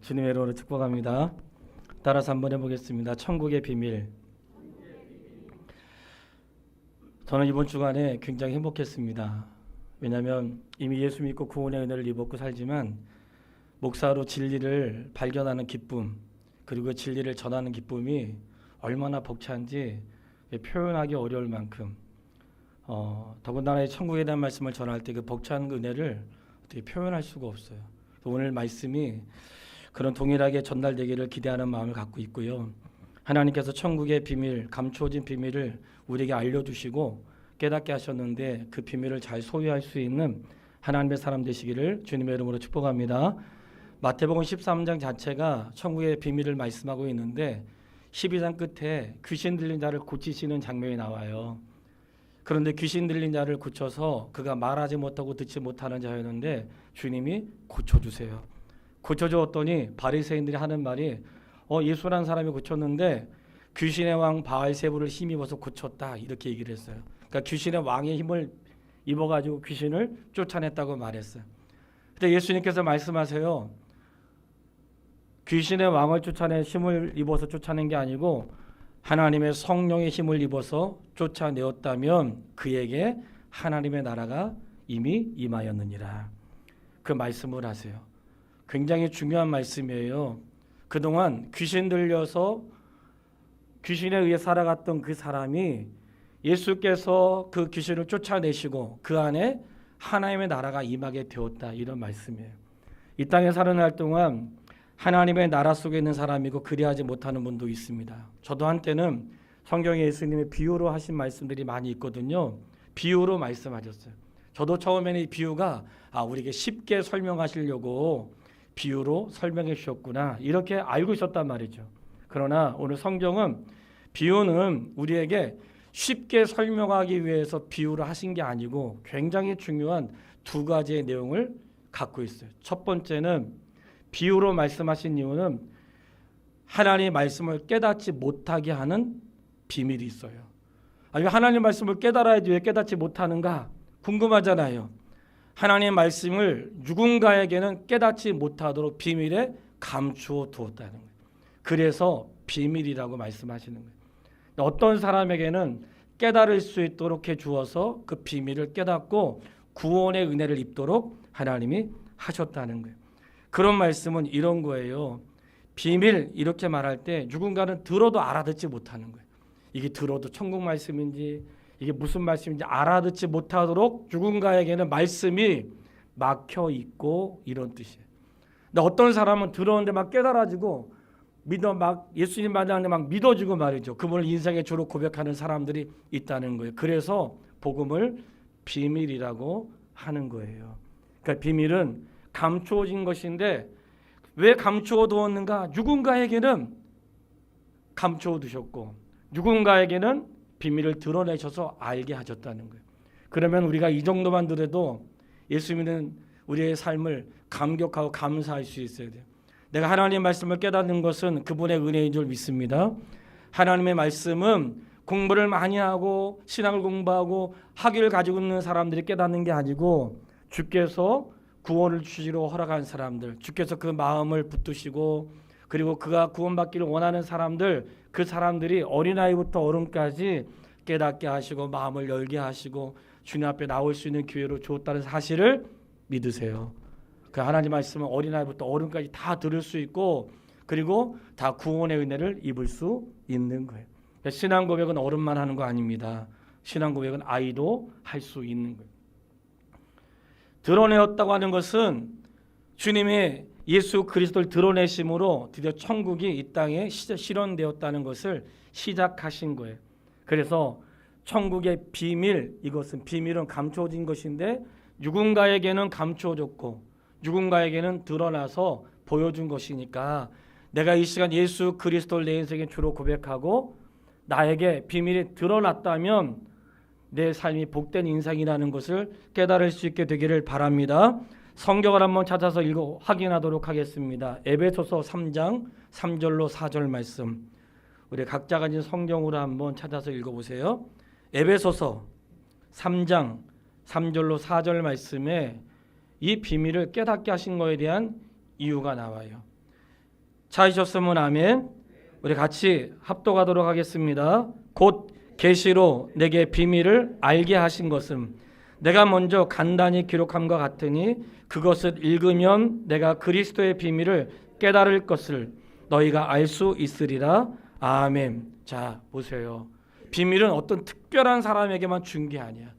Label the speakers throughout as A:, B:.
A: 주님의 이름으로 축복합니다. 따라서 한번 해보겠습니다. 천국의 비밀. 저는 이번 주간에 굉장히 행복했습니다. 왜냐하면 이미 예수 믿고 구원의 은혜를 입었고 살지만 목사로 진리를 발견하는 기쁨, 그리고 진리를 전하는 기쁨이 얼마나 벅찬지 표현하기 어려울 만큼 더군다나 이 천국에 대한 말씀을 전할 때 그 벅찬 은혜를 어떻게 표현할 수가 없어요. 오늘 말씀이 그런 동일하게 전달되기를 기대하는 마음을 갖고 있고요. 하나님께서 천국의 비밀, 감추어진 비밀을 우리에게 알려주시고 깨닫게 하셨는데 그 비밀을 잘 소유할 수 있는 하나님의 사람 되시기를 주님의 이름으로 축복합니다. 마태복음 13장 자체가 천국의 비밀을 말씀하고 있는데 12장 끝에 귀신 들린 자를 고치시는 장면이 나와요. 그런데 귀신 들린 자를 고쳐서 그가 말하지 못하고 듣지 못하는 자였는데 주님이 고쳐주세요. 고쳐주었더니 바리새인들이 하는 말이 예수라는 사람이 고쳤는데 귀신의 왕 바알세부를 힘입어서 고쳤다, 이렇게 얘기를 했어요. 그러니까 귀신의 왕의 힘을 입어가지고 귀신을 쫓아냈다고 말했어요. 근데 예수님께서 말씀하세요. 귀신의 왕을 쫓아낸 힘을 입어서 쫓아낸 게 아니고 하나님의 성령의 힘을 입어서 쫓아내었다면 그에게 하나님의 나라가 이미 임하였느니라. 그 말씀을 하세요. 굉장히 중요한 말씀이에요. 그동안 귀신 들려서 귀신에 의해 살아갔던 그 사람이 예수께서 그 귀신을 쫓아내시고 그 안에 하나님의 나라가 임하게 되었다, 이런 말씀이에요. 이 땅에 사는 날 동안 하나님의 나라 속에 있는 사람이고 그리하지 못하는 분도 있습니다. 저도 한때는 성경에 예수님의 비유로 하신 말씀들이 많이 있거든요. 비유로 말씀하셨어요. 저도 처음에는 이 비유가 우리에게 쉽게 설명하시려고 비유로 설명해 주셨구나, 이렇게 알고 있었단 말이죠. 그러나 오늘 성경은 비유는 우리에게 쉽게 설명하기 위해서 비유를 하신 게 아니고 굉장히 중요한 두 가지의 내용을 갖고 있어요. 첫 번째는 비유로 말씀하신 이유는 하나님의 말씀을 깨닫지 못하게 하는 비밀이 있어요. 아니, 하나님의 말씀을 깨달아야지 왜 깨닫지 못하는가 궁금하잖아요. 하나님의 말씀을 누군가에게는 깨닫지 못하도록 비밀에 감추어 두었다는 거예요. 그래서 비밀이라고 말씀하시는 거예요. 어떤 사람에게는 깨달을 수 있도록 해 주어서 그 비밀을 깨닫고 구원의 은혜를 입도록 하나님이 하셨다는 거예요. 그런 말씀은 이런 거예요. 비밀, 이렇게 말할 때 누군가는 들어도 알아듣지 못하는 거예요. 이게 들어도 천국 말씀인지 이게 무슨 말씀인지 알아듣지 못하도록 누군가에게는 말씀이 막혀 있고, 이런 뜻이에요. 근데 어떤 사람은 들었는데 막 깨달아지고 예수님 만나는데 막 믿어지고 말이죠. 그분을 인생의 주로 고백하는 사람들이 있다는 거예요. 그래서 복음을 비밀이라고 하는 거예요. 그러니까 비밀은 감추어진 것인데 왜 감추어 두었는가? 누군가에게는 감추어 두셨고 누군가에게는 비밀을 드러내셔서 알게 하셨다는 거예요. 그러면 우리가 이 정도만 들어도 예수 믿는 우리의 삶을 감격하고 감사할 수 있어야 돼요. 내가 하나님의 말씀을 깨닫는 것은 그분의 은혜인 줄 믿습니다. 하나님의 말씀은 공부를 많이 하고 신학을 공부하고 학위를 가지고 있는 사람들이 깨닫는 게 아니고 주께서 구원을 주시러 허락한 사람들, 주께서 그 마음을 붙드시고 그리고 그가 구원받기를 원하는 사람들, 그 사람들이 어린아이부터 어른까지 깨닫게 하시고 마음을 열게 하시고 주님 앞에 나올 수 있는 기회로 주었다는 사실을 믿으세요. 그 하나님 말씀은 어린아이부터 어른까지 다 들을 수 있고 그리고 다 구원의 은혜를 입을 수 있는 거예요. 신앙 고백은 어른만 하는 거 아닙니다. 신앙 고백은 아이도 할 수 있는 거예요. 드러내었다고 하는 것은 주님이 예수 그리스도를 드러내심으로 드디어 천국이 이 땅에 실현되었다는 것을 시작하신 거예요. 그래서 천국의 비밀, 이것은 비밀은 감추어진 것인데 누군가에게는 감추어졌고 누군가에게는 드러나서 보여준 것이니까 내가 이 시간 예수 그리스도를 내 인생의 주로 고백하고 나에게 비밀이 드러났다면 내 삶이 복된 인생이라는 것을 깨달을 수 있게 되기를 바랍니다. 성경을 한번 찾아서 확인하도록 하겠습니다. 에베소서 3장 3절로 4절 말씀, 우리 각자 가진 성경으로 한번 찾아서 읽어보세요. 에베소서 3장 3절로 4절 말씀에 이 비밀을 깨닫게 하신 것에 대한 이유가 나와요. 찾으셨으면 아멘. 우리 같이 합독하도록 하겠습니다. 곧 계시로 내게 비밀을 알게 하신 것은 내가 먼저 간단히 기록함과 같으니 그것을 읽으면 내가 그리스도의 비밀을 깨달을 것을 너희가 알 수 있으리라. 아멘. 자, 보세요. 비밀은 어떤 특별한 사람에게만 준 게 아니야.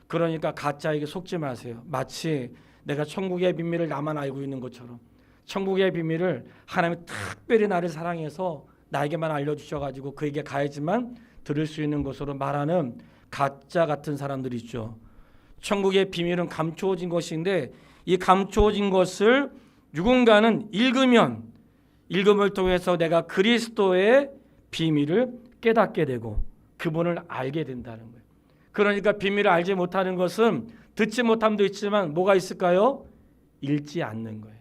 A: 그러니까 가짜에게 속지 마세요. 마치 내가 천국의 비밀을 나만 알고 있는 것처럼 천국의 비밀을 하나님이 특별히 나를 사랑해서 나에게만 알려주셔가지고 그에게 가야지만 들을 수 있는 것으로 말하는 가짜 같은 사람들이 있죠. 천국의 비밀은 감추어진 것인데 이 감추어진 것을 누군가는 읽음을 통해서 내가 그리스도의 비밀을 깨닫게 되고 그분을 알게 된다는 거예요. 그러니까 비밀을 알지 못하는 것은 듣지 못함도 있지만 뭐가 있을까요? 읽지 않는 거예요.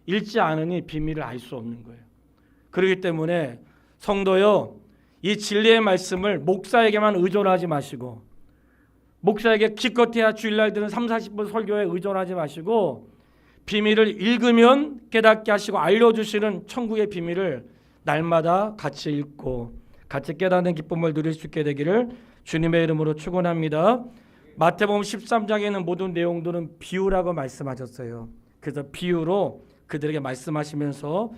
A: 읽지 않으니 비밀을 알 수 없는 거예요. 그렇기 때문에 성도요, 이 진리의 말씀을 목사에게만 의존하지 마시고 목사에게 기껏해야 주일날 드는 30-40분 설교에 의존하지 마시고 비밀을 읽으면 깨닫게 하시고 알려주시는 천국의 비밀을 날마다 같이 읽고 같이 깨닫는 기쁨을 누릴 수 있게 되기를 주님의 이름으로 축원합니다. 마태복음 13장에 있는 모든 내용들은 비유라고 말씀하셨어요. 그래서 비유로 그들에게 말씀하시면서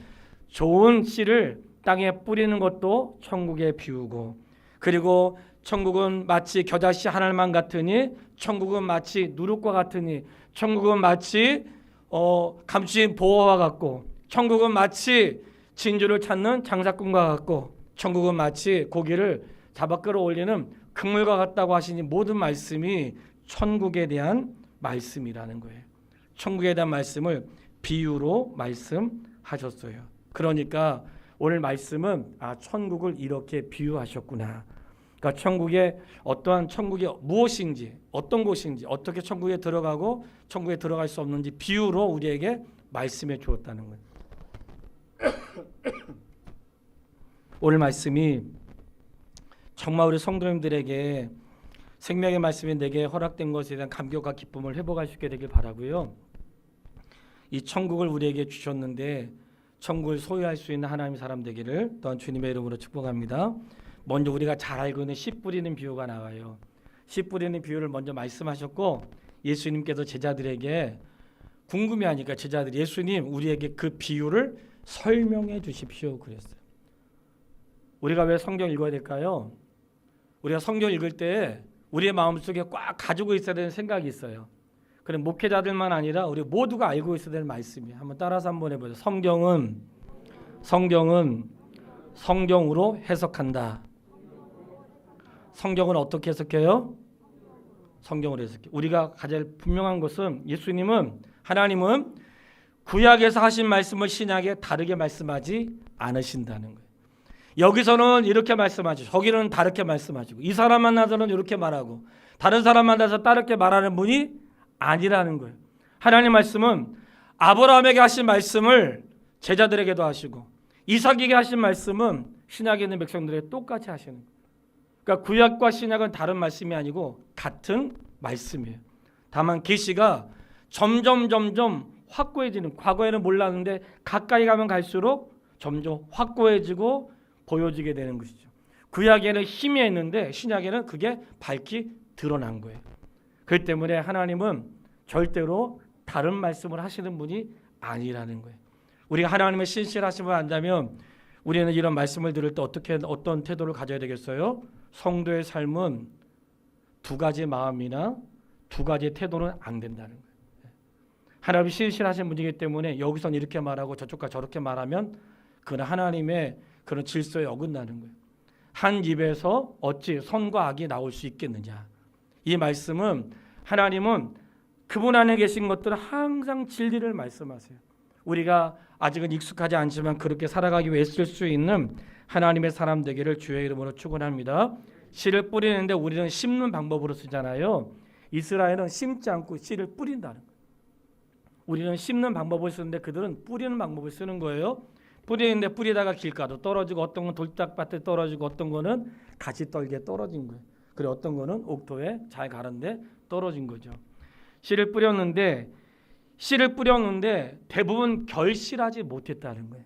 A: 좋은 씨를 땅에 뿌리는 것도 천국의 비유고 그리고 천국은 마치 겨자씨 한 알만 같으니 천국은 마치 누룩과 같으니 천국은 마치 감추인 보화와 같고 천국은 마치 진주를 찾는 장사꾼과 같고 천국은 마치 고기를 잡아 끌어올리는 그물과 같다고 하시니 모든 말씀이 천국에 대한 말씀이라는 거예요. 천국에 대한 말씀을 비유로 말씀하셨어요. 그러니까 오늘 말씀은 천국을 이렇게 비유하셨구나. 그러니까 천국에 어떠한 천국이 무엇인지 어떤 곳인지 어떻게 천국에 들어가고 천국에 들어갈 수 없는지 비유로 우리에게 말씀해 주었다는 거예요. 오늘 말씀이 정말 우리 성도님들에게 생명의 말씀이 내게 허락된 것에 대한 감격과 기쁨을 회복할 수 있게 되길 바라고요. 이 천국을 우리에게 주셨는데 천국을 소유할 수 있는 하나님의 사람 되기를 또한 주님의 이름으로 축복합니다. 먼저 우리가 잘 알고 있는 씨 뿌리는 비유가 나와요. 씨 뿌리는 비유를 먼저 말씀하셨고 예수님께서 제자들에게 궁금해하니까 제자들이 예수님 우리에게 그 비유를 설명해 주십시오 그랬어요. 우리가 왜 성경 읽어야 될까요? 우리가 성경 읽을 때 우리의 마음속에 꽉 가지고 있어야 되는 생각이 있어요. 그럼 목회자들만 아니라 우리 모두가 알고 있어야 될 말씀이에요. 한번 따라서 한번 해보세요. 성경은 성경으로 해석한다. 성경을 어떻게 해석해요? 성경으로 해석해요. 우리가 가장 분명한 것은 예수님은 하나님은 구약에서 하신 말씀을 신약에 다르게 말씀하지 않으신다는 거예요. 여기서는 이렇게 말씀하시고 저기는 다르게 말씀하시고 이 사람 만나서는 이렇게 말하고 다른 사람 만나서 다르게 말하는 분이 아니라는 거예요. 하나님 말씀은 아브라함에게 하신 말씀을 제자들에게도 하시고 이삭에게 하신 말씀은 신약에 있는 백성들에게 똑같이 하시는 거예요. 그러니까 구약과 신약은 다른 말씀이 아니고 같은 말씀이에요. 다만 계시가 점점 확고해지는, 과거에는 몰랐는데 가까이 가면 갈수록 점점 확고해지고 보여지게 되는 것이죠. 구약에는 희미했는데 신약에는 그게 밝히 드러난 거예요. 그렇기 때문에 하나님은 절대로 다른 말씀을 하시는 분이 아니라는 거예요. 우리가 하나님의 신실하심을 안다면 우리는 이런 말씀을 들을 때 어떤 태도를 가져야 되겠어요? 성도의 삶은 두 가지 마음이나 두 가지 태도는 안 된다는 거예요. 하나님이 신실하신 분이기 때문에 여기서는 이렇게 말하고 저쪽과 저렇게 말하면 그는 하나님의 그런 질서에 어긋나는 거예요. 한 입에서 어찌 선과 악이 나올 수 있겠느냐. 이 말씀은 하나님은 그분 안에 계신 것들은 항상 진리를 말씀하세요. 우리가 아직은 익숙하지 않지만 그렇게 살아가기 위해 쓸 수 있는 하나님의 사람 되기를 주의 이름으로 축원합니다. 씨를 뿌리는데 우리는 심는 방법으로 쓰잖아요. 이스라엘은 심지 않고 씨를 뿌린다는 거예요. 우리는 심는 방법을 쓰는데 그들은 뿌리는 방법을 쓰는 거예요. 뿌리는데 뿌리다가 길가도 떨어지고 어떤 건 돌짝밭에 떨어지고 어떤 거는 가지 떨기에 떨어진 거예요. 그리고 어떤 거는 옥토에 잘 가는데 떨어진 거죠. 씨를 뿌렸는데 대부분 결실하지 못했다는 거예요.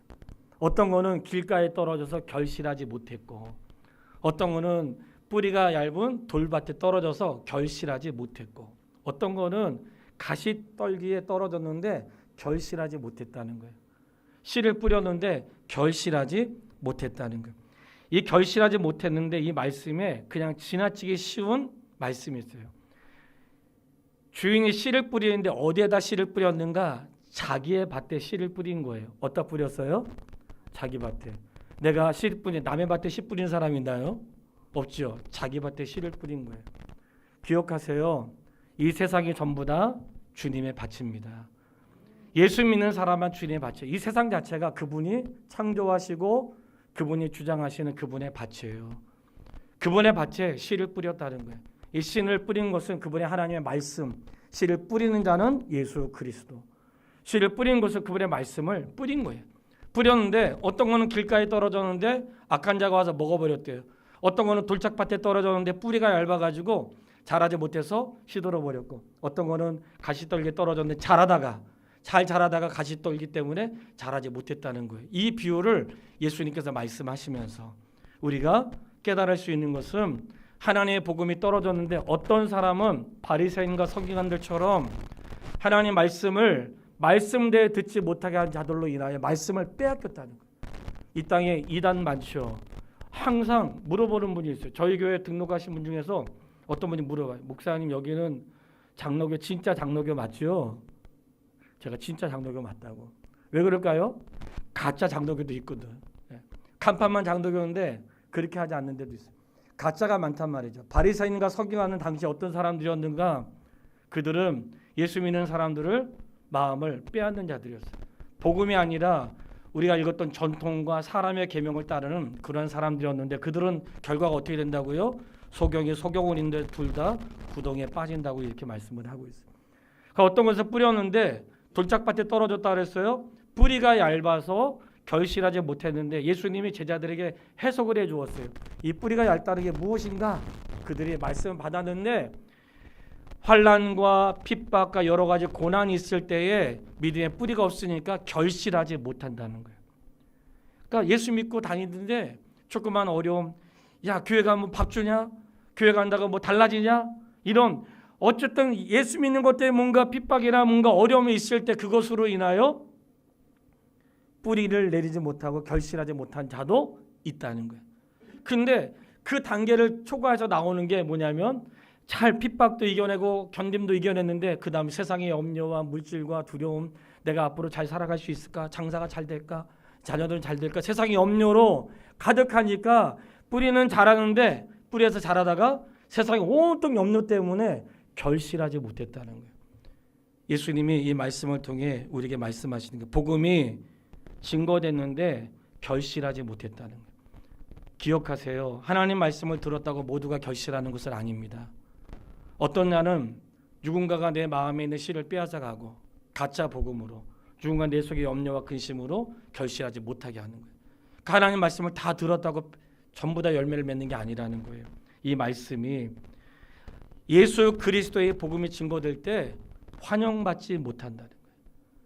A: 어떤 거는 길가에 떨어져서 결실하지 못했고, 어떤 거는 뿌리가 얇은 돌밭에 떨어져서 결실하지 못했고, 어떤 거는 가시떨기에 떨어졌는데 결실하지 못했다는 거예요. 씨를 뿌렸는데 결실하지 못했다는 거예요. 이 결실하지 못했는데 이 말씀에 그냥 지나치기 쉬운 말씀이 있어요. 주인이 씨를 뿌리는데 어디에다 씨를 뿌렸는가? 자기의 밭에 씨를 뿌린 거예요. 어디다 뿌렸어요? 자기 밭에. 내가 씨를 뿌린, 남의 밭에 씨 뿌린 사람이 있나요? 없죠. 자기 밭에 씨를 뿌린 거예요. 기억하세요. 이 세상이 전부 다 주님의 밭입니다. 예수 믿는 사람만 주님의 밭이에요. 이 세상 자체가 그분이 창조하시고 그분이 주장하시는 그분의 밭이에요. 그분의 밭에 씨를 뿌렸다는 거예요. 이 씨를 뿌린 것은 그분의 하나님의 말씀. 씨를 뿌리는 자는 예수 그리스도. 씨를 뿌린 것은 그분의 말씀을 뿌린 거예요. 뿌렸는데 어떤 거는 길가에 떨어졌는데 악한 자가 와서 먹어버렸대요. 어떤 거는 돌짝밭에 떨어졌는데 뿌리가 얇아가지고 자라지 못해서 시들어 버렸고, 어떤 거는 가시떨기에 떨어졌는데 잘 자라다가 가시떨기 때문에 자라지 못했다는 거예요. 이 비유를 예수님께서 말씀하시면서 우리가 깨달을 수 있는 것은 하나님의 복음이 떨어졌는데 어떤 사람은 바리새인과 서기관들처럼 하나님 말씀을 말씀대로 듣지 못하게 한 자들로 인하여 말씀을 빼앗겼다는 거예요. 이 땅에 이단 많죠. 항상 물어보는 분이 있어요. 저희 교회 등록하신 분 중에서 어떤 분이 물어봐요. 목사님, 여기는 장로교, 진짜 장로교 맞죠? 제가 진짜 장로교 맞다고. 왜 그럴까요? 가짜 장로교도 있거든. 간판만 장로교인데 그렇게 하지 않는 데도 있어요. 가짜가 많단 말이죠. 바리새인과 서기관은 당시 어떤 사람들이었는가? 그들은 예수 믿는 사람들을 마음을 빼앗는 자들이었어요. 복음이 아니라 우리가 읽었던 전통과 사람의 계명을 따르는 그런 사람들이었는데, 그들은 결과가 어떻게 된다고요? 소경이 소경원인데 둘 다 구덩이에 빠진다고 이렇게 말씀을 하고 있어요. 그러니까 어떤 것을 뿌렸는데 돌짝밭에 떨어졌다 그랬어요. 뿌리가 얇아서 결실하지 못했는데 예수님이 제자들에게 해석을 해주었어요. 이 뿌리가 얇다는 게 무엇인가? 그들이 말씀을 받았는데 환난과 핍박과 여러 가지 고난이 있을 때에 믿음의 뿌리가 없으니까 결실하지 못한다는 거예요. 그러니까 예수 믿고 다니는데 조그만 어려움, 야 교회 가면 밥 주냐? 교회 간다고 뭐 달라지냐? 이런 어쨌든 예수 믿는 것 때문에 뭔가 핍박이나 뭔가 어려움이 있을 때 그것으로 인하여 뿌리를 내리지 못하고 결실하지 못한 자도 있다는 거예요. 근데 그 단계를 초과해서 나오는 게 뭐냐면 잘 핍박도 이겨내고 견딤도 이겨냈는데 그 다음 세상의 염려와 물질과 두려움, 내가 앞으로 잘 살아갈 수 있을까? 장사가 잘 될까? 자녀들은 잘 될까? 세상의 염려로 가득하니까 뿌리는 자라는데 뿌리에서 자라다가 세상의 온통 염려 때문에 결실하지 못했다는 거예요. 예수님이 이 말씀을 통해 우리에게 말씀하시는 게 복음이 증거됐는데 결실하지 못했다는 거예요. 기억하세요. 하나님 말씀을 들었다고 모두가 결실하는 것은 아닙니다. 어떤 날은 누군가가 내 마음에 있는 씨를 빼앗아가고 가짜 복음으로 누군가 내 속의 염려와 근심으로 결실하지 못하게 하는 거예요. 그 하나님 말씀을 다 들었다고 전부 다 열매를 맺는 게 아니라는 거예요. 이 말씀이 예수 그리스도의 복음이 증거될 때 환영받지 못한다는 거예요.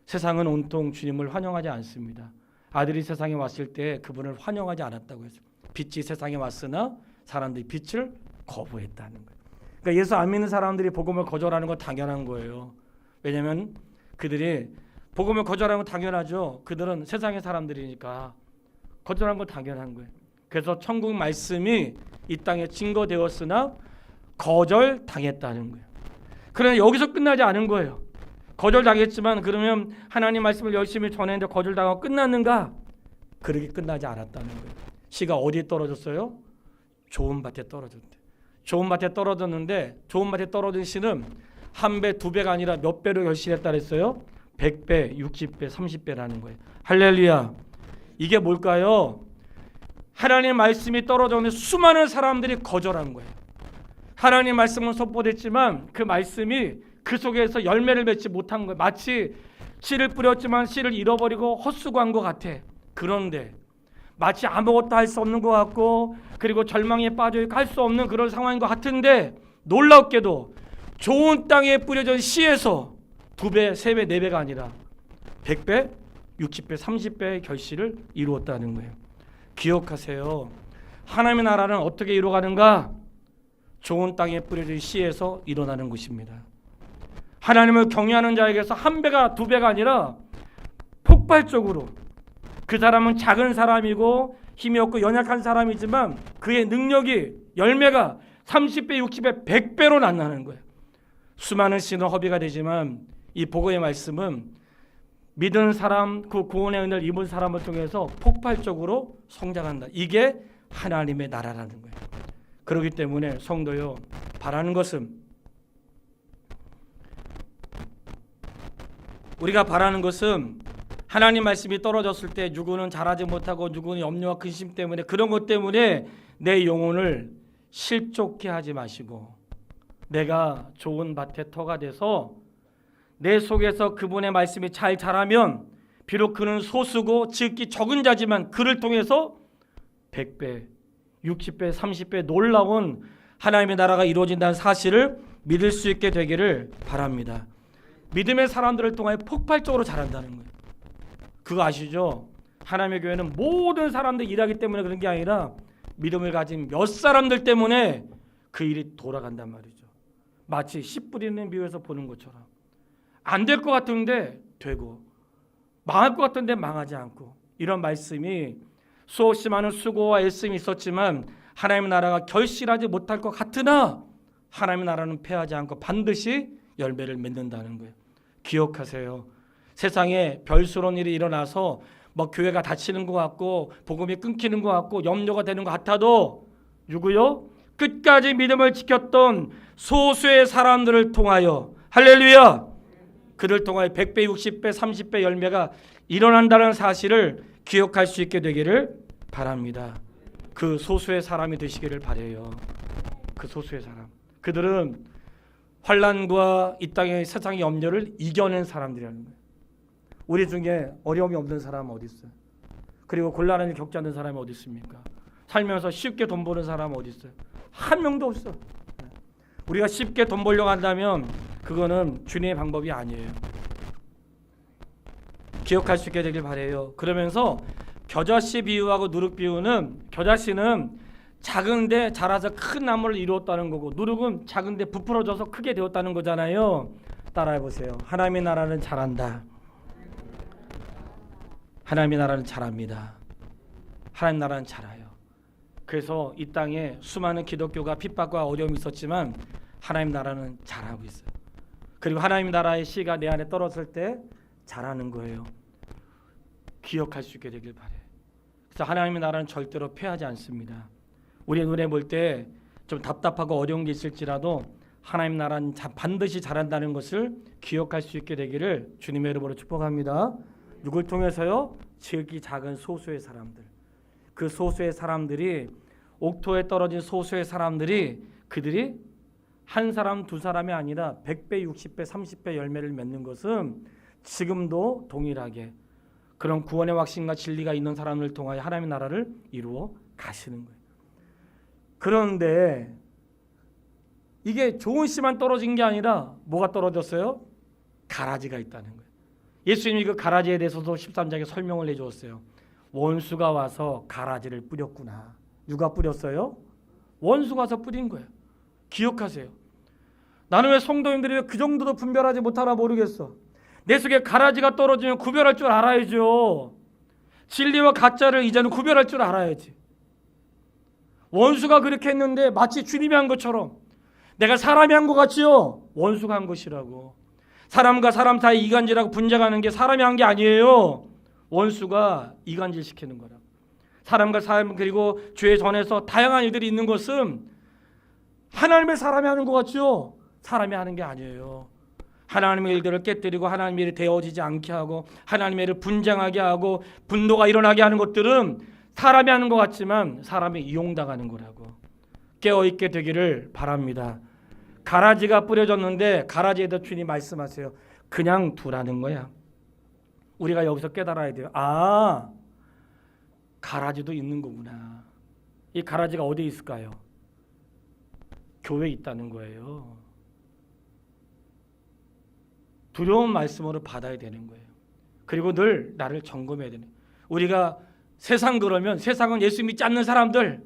A: 세상은 온통 주님을 환영하지 않습니다. 아들이 세상에 왔을 때 그분을 환영하지 않았다고 했어요. 빛이 세상에 왔으나 사람들이 빛을 거부했다는 거예요. 그러니까 예수 안 믿는 사람들이 복음을 거절하는 건 당연한 거예요. 왜냐하면 그들이 복음을 거절하는 건 당연하죠. 그들은 세상의 사람들이니까 거절하는 건 당연한 거예요. 그래서 천국 말씀이 이 땅에 증거되었으나 거절당했다는 거예요. 그러나 여기서 끝나지 않은 거예요. 거절당했지만 그러면 하나님 말씀을 열심히 전했는데 거절당하고 끝났는가? 그렇게 끝나지 않았다는 거예요. 씨가 어디에 떨어졌어요? 좋은 밭에 떨어졌대. 좋은 밭에 떨어졌는데 좋은 밭에 떨어진 씨는 한 배, 두 배가 아니라 몇 배로 결실했다 그랬어요? 100배, 60배, 30배라는 거예요. 할렐루야. 이게 뭘까요? 하나님의 말씀이 떨어졌는데 수많은 사람들이 거절한 거예요. 하나님의 말씀은 선포됐지만 그 말씀이 그 속에서 열매를 맺지 못한 거예요. 마치 씨를 뿌렸지만 씨를 잃어버리고 헛수고한 것 같아. 그런데 마치 아무것도 할 수 없는 것 같고 그리고 절망에 빠져있고 할 수 없는 그런 상황인 것 같은데 놀랍게도 좋은 땅에 뿌려진 씨에서 2배, 3배, 4배가 아니라 100배, 60배, 30배의 결실을 이루었다는 거예요. 기억하세요. 하나님의 나라는 어떻게 이루어가는가? 좋은 땅에 뿌려진 씨에서 일어나는 것입니다. 하나님을 경외하는 자에게서 1배가 2배가 아니라 폭발적으로, 그 사람은 작은 사람이고 힘이 없고 연약한 사람이지만 그의 능력이, 열매가 30배, 60배, 100배로 나타나는 거예요. 수많은 씨는 허비가 되지만 이 복음의 말씀은 믿은 사람, 그 구원의 은혜를 입은 사람을 통해서 폭발적으로 성장한다. 이게 하나님의 나라라는 거예요. 그렇기 때문에 성도요, 바라는 것은, 우리가 바라는 것은 하나님 말씀이 떨어졌을 때 누구는 잘하지 못하고 누구는 염려와 근심 때문에, 그런 것 때문에 내 영혼을 실족케 하지 마시고, 내가 좋은 밭의 터가 돼서 내 속에서 그분의 말씀이 잘 자라면, 비록 그는 소수고 지극히 적은 자지만 그를 통해서 100배, 60배, 30배 놀라운 하나님의 나라가 이루어진다는 사실을 믿을 수 있게 되기를 바랍니다. 믿음의 사람들을 통해 폭발적으로 자란다는 거예요. 그거 아시죠? 하나님의 교회는 모든 사람들이 일하기 때문에 그런 게 아니라 믿음을 가진 몇 사람들 때문에 그 일이 돌아간단 말이죠. 마치 씨 뿌리는 비유에서 보는 것처럼 안 될 것 같은데 되고, 망할 것 같은데 망하지 않고, 이런 말씀이 수없이 많은 수고와 애씀이 있었지만 하나님의 나라가 결실하지 못할 것 같으나 하나님의 나라는 패하지 않고 반드시 열매를 맺는다는 거예요. 기억하세요. 세상에 별스러운 일이 일어나서 교회가 닫히는 것 같고 복음이 끊기는 것 같고 염려가 되는 것 같아도, 누구요? 끝까지 믿음을 지켰던 소수의 사람들을 통하여, 할렐루야, 그를 통하여 100배, 60배, 30배 열매가 일어난다는 사실을 기억할 수 있게 되기를 바랍니다. 그 소수의 사람이 되시기를 바라요. 그 소수의 사람, 그들은 환난과 이 땅의 세상의 염려를 이겨낸 사람들이라는 거예요. 우리 중에 어려움이 없는 사람은 어디 있어요? 그리고 곤란한 일 겪지 않는 사람이 어디 있습니까? 살면서 쉽게 돈 버는 사람은 어디 있어요? 한 명도 없어. 우리가 쉽게 돈 벌려고 한다면 그거는 주님의 방법이 아니에요. 기억할 수 있게 되길 바라요. 그러면서 겨자씨 비유하고 누룩 비유는, 겨자씨는 작은데 자라서 큰 나무를 이루었다는 거고, 누룩은 작은데 부풀어져서 크게 되었다는 거잖아요. 따라해 보세요. 하나님의 나라는 자란다. 하나님의 나라는 자랍니다. 하나님 나라는 자라요. 그래서 이 땅에 수많은 기독교가 핍박과 어려움이 있었지만 하나님 나라는 자라고 있어요. 그리고 하나님 나라의 씨가 내 안에 떨어질 때 자라는 거예요. 기억할 수 있게 되길 바라요. 그래서 하나님의 나라는 절대로 패하지 않습니다. 우리 눈에 볼 때 좀 답답하고 어려운 게 있을지라도 하나님 나라는 반드시 자란다는 것을 기억할 수 있게 되기를 주님의 이름으로 축복합니다. 누굴 통해서요? 지극히 작은 소수의 사람들. 그 소수의 사람들이, 옥토에 떨어진 소수의 사람들이, 그들이 한 사람 두 사람이 아니라 100배, 60배, 30배 열매를 맺는 것은 지금도 동일하게 그런 구원의 확신과 진리가 있는 사람을 통하여 하나님의 나라를 이루어 가시는 거예요. 그런데 이게 좋은 씨만 떨어진 게 아니라 뭐가 떨어졌어요? 가라지가 있다는 거예요. 예수님이 그 가라지에 대해서도 13장에 설명을 해주었어요. 원수가 와서 가라지를 뿌렸구나. 누가 뿌렸어요? 원수가 와서 뿌린 거예요. 기억하세요. 나는 왜 성도님들이 그 정도도 분별하지 못하나 모르겠어. 내 속에 가라지가 떨어지면 구별할 줄 알아야죠. 진리와 가짜를 이제는 구별할 줄 알아야지. 원수가 그렇게 했는데 마치 주님이 한 것처럼, 내가 사람이 한 것 같지요? 원수가 한 것이라고. 사람과 사람 사이 이간질하고 분쟁하는 게 사람이 한 게 아니에요. 원수가 이간질 시키는 거라고. 사람과 사람, 그리고 죄에 전해서 다양한 일들이 있는 것은 하나님의 사람이 하는 것 같죠? 사람이 하는 게 아니에요. 하나님의 일들을 깨뜨리고 하나님의 일이 되어지지 않게 하고 하나님의 일을 분쟁하게 하고 분노가 일어나게 하는 것들은 사람이 하는 것 같지만 사람이 이용당하는 거라고. 깨어있게 되기를 바랍니다. 가라지가 뿌려졌는데 가라지에다 주님 말씀하세요. 그냥 두라는 거야. 우리가 여기서 깨달아야 돼요. 아, 가라지도 있는 거구나. 이 가라지가 어디에 있을까요? 교회에 있다는 거예요. 두려운 말씀으로 받아야 되는 거예요. 그리고 늘 나를 점검해야 되는. 우리가 세상 그러면 세상은 예수 믿지 않는 사람들,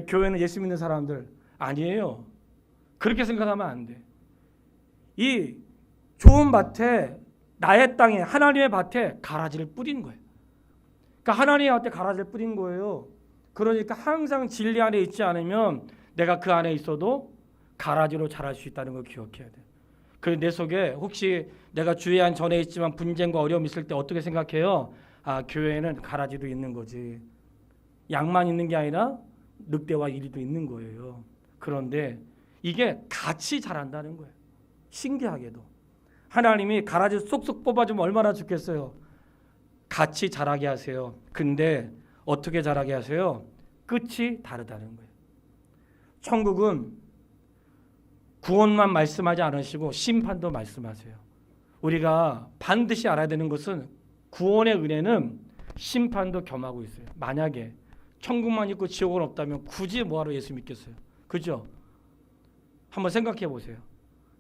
A: 교회는 예수 믿는 사람들 아니에요. 그렇게 생각하면 안 돼. 이 좋은 밭에 나의 땅에 하나님의 밭에 가라지를 뿌린 거예요. 그러니까 하나님의 밭에 가라지를 뿌린 거예요. 그러니까 항상 진리 안에 있지 않으면 내가 그 안에 있어도 가라지로 자랄 수 있다는 걸 기억해야 돼. 그래서 내 속에 혹시 내가 주의 안 전에 있지만 분쟁과 어려움이 있을 때 어떻게 생각해요? 아, 교회에는 가라지도 있는 거지. 양만 있는 게 아니라 늑대와 이리도 있는 거예요. 그런데 이게 같이 자란다는 거예요. 신기하게도 하나님이 가라지 쏙쏙 뽑아주면 얼마나 좋겠어요. 같이 자라게 하세요. 근데 어떻게 자라게 하세요? 끝이 다르다는 거예요. 천국은 구원만 말씀하지 않으시고 심판도 말씀하세요. 우리가 반드시 알아야 되는 것은 구원의 은혜는 심판도 겸하고 있어요. 만약에 천국만 있고 지옥은 없다면 굳이 뭐하러 예수 믿겠어요? 그죠? 한번 생각해 보세요.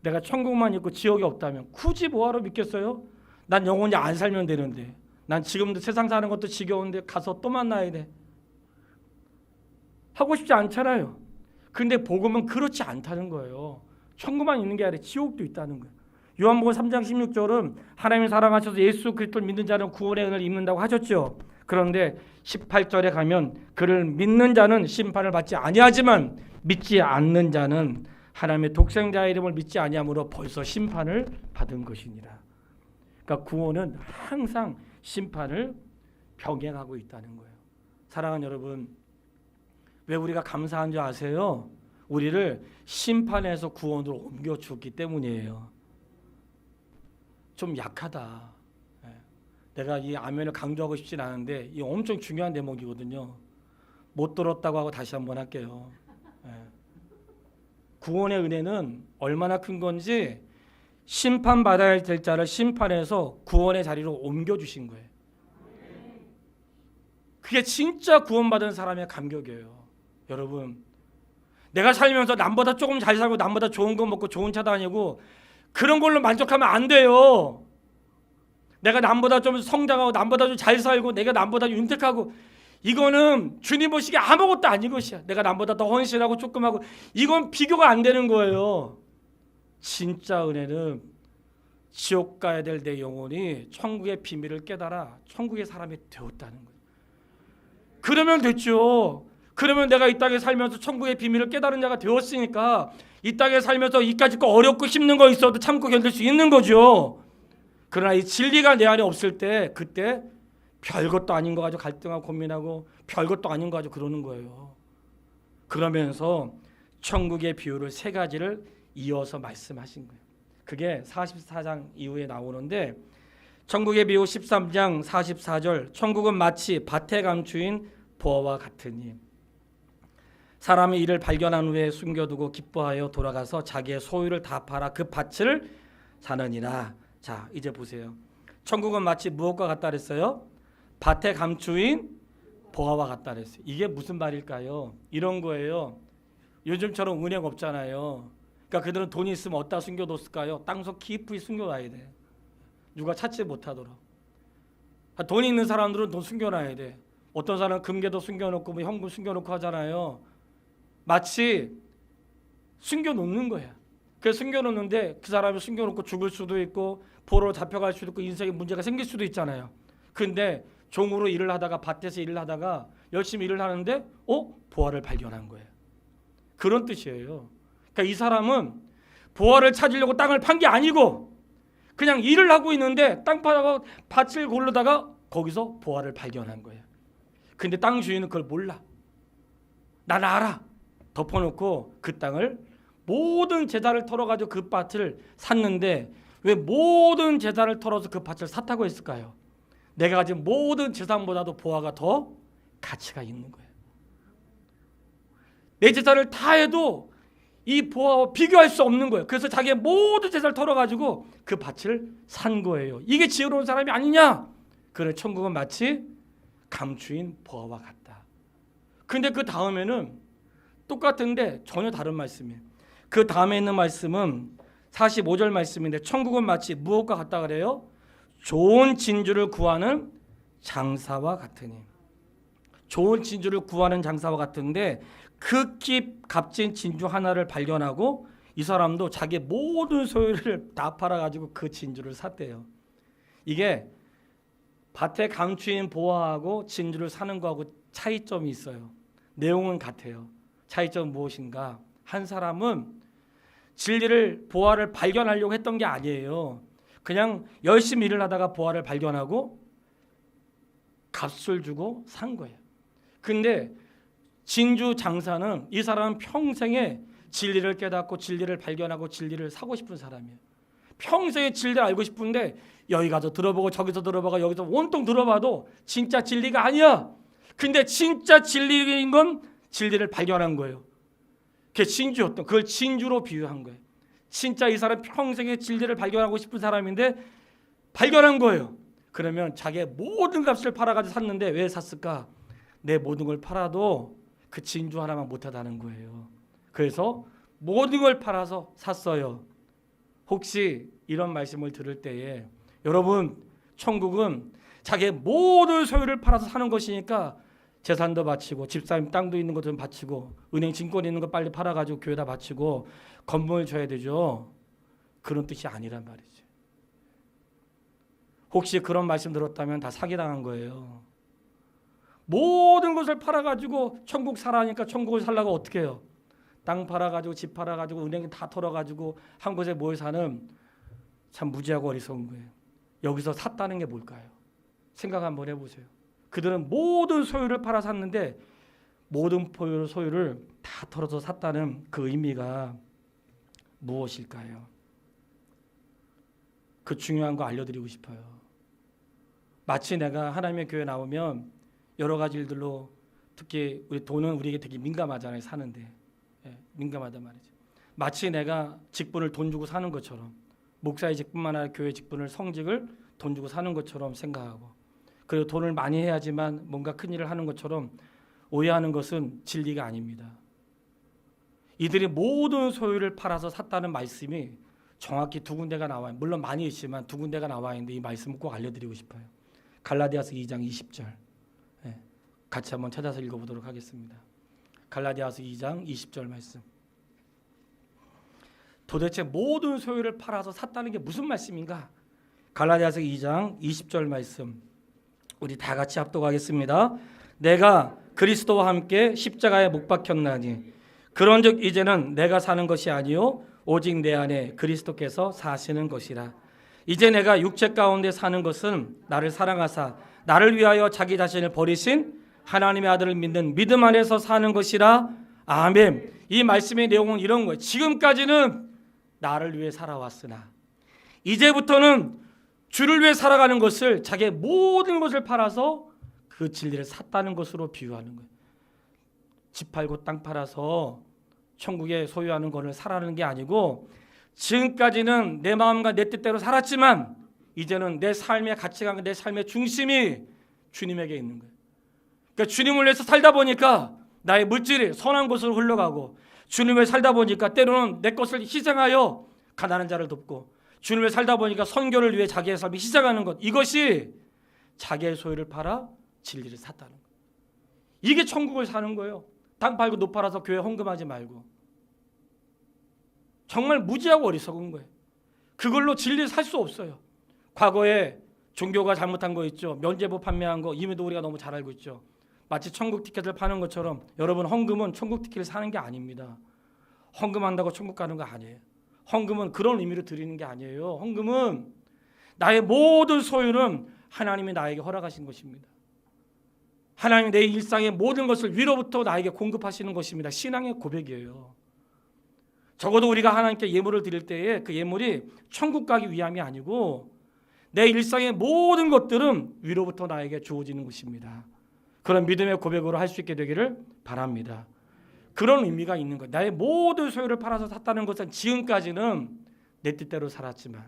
A: 내가 천국만 있고 지옥이 없다면 굳이 뭐하러 믿겠어요? 난 영원히 안 살면 되는데, 난 지금도 세상 사는 것도 지겨운데 가서 또 만나야 돼. 하고 싶지 않잖아요. 근데 복음은 그렇지 않다는 거예요. 천국만 있는 게 아니라 지옥도 있다는 거예요. 요한복음 3장 16절은 하나님을 사랑하셔서 예수 그리스도를 믿는 자는 구원의 은혜를 입는다고 하셨죠. 그런데 18절에 가면 그를 믿는 자는 심판을 받지 아니하지만 믿지 않는 자는 하나님의 독생자의 이름을 믿지 아니함으로 벌써 심판을 받은 것이니라. 그러니까 구원은 항상 심판을 병행하고 있다는 거예요. 사랑하는 여러분, 왜 우리가 감사한 줄 아세요? 우리를 심판에서 구원으로 옮겨주었기 때문이에요. 좀 약하다. 내가 이 아멘을 강조하고 싶진 않은데 이 엄청 중요한 대목이거든요. 못 들었다고 하고 다시 한번 할게요. 구원의 은혜는 얼마나 큰 건지 심판받아야 될 자를 심판해서 구원의 자리로 옮겨주신 거예요. 그게 진짜 구원받은 사람의 감격이에요. 여러분, 내가 살면서 남보다 조금 잘 살고 남보다 좋은 거 먹고 좋은 차 다니고 그런 걸로 만족하면 안 돼요. 내가 남보다 좀 성장하고 남보다 좀 잘 살고 내가 남보다 윤택하고 이거는 주님 보시기에 아무것도 아닌 것이야. 내가 남보다 더 헌신하고 조금 하고 이건 비교가 안 되는 거예요. 진짜 은혜는 지옥 가야 될 내 영혼이 천국의 비밀을 깨달아 천국의 사람이 되었다는 거예요. 그러면 됐죠. 그러면 내가 이 땅에 살면서 천국의 비밀을 깨달은 자가 되었으니까 이 땅에 살면서 이까짓 거 어렵고 힘든 거 있어도 참고 견딜 수 있는 거죠. 그러나 이 진리가 내 안에 없을 때 그때 별것도 아닌 거 가지고 갈등하고 고민하고 별것도 아닌 거 가지고 그러는 거예요. 그러면서 천국의 비유를 세 가지를 이어서 말씀하신 거예요. 그게 44장 이후에 나오는데 천국의 비유 13장 44절 천국은 마치 밭에 감추인 보화와 같으니 사람이 이를 발견한 후에 숨겨두고 기뻐하여 돌아가서 자기의 소유를 다 팔아 그 밭을 사느니라. 자, 이제 보세요. 천국은 마치 무엇과 같다 그랬어요? 밭에 감추인 보화와 같다 그랬어요. 이게 무슨 말일까요? 이런 거예요. 요즘처럼 은행 없잖아요. 그러니까 그들은 돈이 있으면 어디다 숨겨뒀을까요? 땅속 깊이 숨겨놔야 돼. 누가 찾지 못하도록. 돈이 있는 사람들은 돈 숨겨놔야 돼. 어떤 사람은 금괴도 숨겨놓고 뭐 현금 숨겨놓고 하잖아요. 마치 숨겨놓는 거야. 그래서 숨겨놓는데 그 사람이 숨겨놓고 죽을 수도 있고 포로로 잡혀갈 수도 있고 인생에 문제가 생길 수도 있잖아요. 근데 종으로 일을 하다가 밭에서 일을 하다가 열심히 일을 하는데 보화를 발견한 거예요. 그런 뜻이에요. 그러니까 이 사람은 보화를 찾으려고 땅을 판 게 아니고 그냥 일을 하고 있는데 땅 파다가 밭을 고르다가 거기서 보화를 발견한 거예요. 근데 땅 주인은 그걸 몰라. 난 알아. 덮어놓고 그 땅을 모든 재산을 털어가지고 그 밭을 샀는데 왜 모든 재산을 털어서 그 밭을 샀다고 했을까요? 내가 가진 모든 재산보다도 보화가 더 가치가 있는 거예요. 내 재산을 다 해도 이 보화와 비교할 수 없는 거예요. 그래서 자기의 모든 재산을 털어가지고 그 밭을 산 거예요. 이게 지혜로운 사람이 아니냐? 그래, 천국은 마치 감추인 보화와 같다. 근데 그 다음에는 똑같은데 전혀 다른 말씀이에요. 그 다음에 있는 말씀은 45절 말씀인데 천국은 마치 무엇과 같다 그래요? 좋은 진주를 구하는 장사와 같으니. 좋은 진주를 구하는 장사와 같은데 극히 값진 진주 하나를 발견하고 이 사람도 자기 모든 소유를 다 팔아가지고 그 진주를 샀대요. 이게 밭에 강추인 보화하고 진주를 사는 거하고 차이점이 있어요. 내용은 같아요. 차이점은 무엇인가? 한 사람은 진리를 보화를 발견하려고 했던 게 아니에요. 그냥 열심히 일을 하다가 보화를 발견하고 값을 주고 산 거예요. 근데 진주 장사는 이 사람은 평생에 진리를 깨닫고 진리를 발견하고 진리를 사고 싶은 사람이에요. 평생에 진리를 알고 싶은데 여기 가서 들어보고 저기서 들어보고 여기서 온통 들어봐도 진짜 진리가 아니야. 근데 진짜 진리인 건 진리를 발견한 거예요. 그게 진주였던, 그걸 진주로 비유한 거예요. 진짜 이 사람 평생에 진리를 발견하고 싶은 사람인데 발견한 거예요. 그러면 자기의 모든 값을 팔아가지고 샀는데 왜 샀을까? 내 모든 걸 팔아도 그 진주 하나만 못하다는 거예요. 그래서 모든 걸 팔아서 샀어요. 혹시 이런 말씀을 들을 때에 여러분, 천국은 자기의 모든 소유를 팔아서 사는 것이니까 재산도 바치고 집사님 땅도 있는 것도 바치고 은행 증권 있는 거 빨리 팔아가지고 교회다 바치고 건물 줘야 되죠. 그런 뜻이 아니란 말이죠. 혹시 그런 말씀 들었다면 다 사기당한 거예요. 모든 것을 팔아가지고 천국 살아니까 천국을 살라고 어떻게 해요? 땅 팔아가지고 집 팔아가지고 은행 다 털어가지고 한 곳에 모여 사는 참 무지하고 어리석은 거예요. 여기서 샀다는 게 뭘까요? 생각 한번 해보세요. 그들은 모든 소유를 팔아 샀는데 모든 소유를 다 털어서 샀다는 그 의미가 무엇일까요? 그 중요한 거 알려드리고 싶어요. 마치 내가 하나님의 교회 나오면 여러 가지 일들로 특히 우리 돈은 우리에게 되게 민감하잖아요. 사는데 민감하단 말이죠. 마치 내가 직분을 돈 주고 사는 것처럼 목사의 직분만 아니라 교회 직분을 성직을 돈 주고 사는 것처럼 생각하고 그리고 돈을 많이 해야지만 뭔가 큰 일을 하는 것처럼 오해하는 것은 진리가 아닙니다. 이들이 모든 소유를 팔아서 샀다는 말씀이 정확히 두 군데가 나와요. 물론 많이 있지만 두 군데가 나와 있는데 이 말씀을 꼭 알려드리고 싶어요. 갈라디아서 2장 20절 같이 한번 찾아서 읽어보도록 하겠습니다. 갈라디아서 2장 20절 말씀. 도대체 모든 소유를 팔아서 샀다는 게 무슨 말씀인가? 갈라디아서 2장 20절 말씀 우리 다 같이 합독하겠습니다. 내가 그리스도와 함께 십자가에 못 박혔나니 그런즉 이제는 내가 사는 것이 아니요 오직 내 안에 그리스도께서 사시는 것이라. 이제 내가 육체 가운데 사는 것은 나를 사랑하사 나를 위하여 자기 자신을 버리신 하나님의 아들을 믿는 믿음 안에서 사는 것이라. 아멘. 이 말씀의 내용은 이런 거예요. 지금까지는 나를 위해 살아왔으나 이제부터는 주를 위해 살아가는 것을 자기의 모든 것을 팔아서 그 진리를 샀다는 것으로 비유하는 거예요. 집 팔고 땅 팔아서 천국에 소유하는 것을 사라는 게 아니고 지금까지는 내 마음과 내 뜻대로 살았지만 이제는 내 삶의 가치관과 내 삶의 중심이 주님에게 있는 거예요. 그러니까 주님을 위해서 살다 보니까 나의 물질이 선한 곳으로 흘러가고 주님을 위해 살다 보니까 때로는 내 것을 희생하여 가난한 자를 돕고 주님을 위해 살다 보니까 선교를 위해 자기의 삶을 희생하는 것, 이것이 자기의 소유를 팔아 진리를 샀다는 거예요. 이게 천국을 사는 거예요. 땅 팔고 노 팔아서 교회 헌금하지 말고. 정말 무지하고 어리석은 거예요. 그걸로 진리를 살 수 없어요. 과거에 종교가 잘못한 거 있죠. 면죄부 판매한 거 이미도 우리가 너무 잘 알고 있죠. 마치 천국 티켓을 파는 것처럼 여러분, 헌금은 천국 티켓을 사는 게 아닙니다. 헌금한다고 천국 가는 거 아니에요. 헌금은 그런 의미로 드리는 게 아니에요. 헌금은 나의 모든 소유는 하나님이 나에게 허락하신 것입니다. 하나님이 내 일상의 모든 것을 위로부터 나에게 공급하시는 것입니다. 신앙의 고백이에요. 적어도 우리가 하나님께 예물을 드릴 때에 그 예물이 천국 가기 위함이 아니고 내 일상의 모든 것들은 위로부터 나에게 주어지는 것입니다. 그런 믿음의 고백으로 할 수 있게 되기를 바랍니다. 그런 의미가 있는 거예요. 나의 모든 소유를 팔아서 샀다는 것은 지금까지는 내 뜻대로 살았지만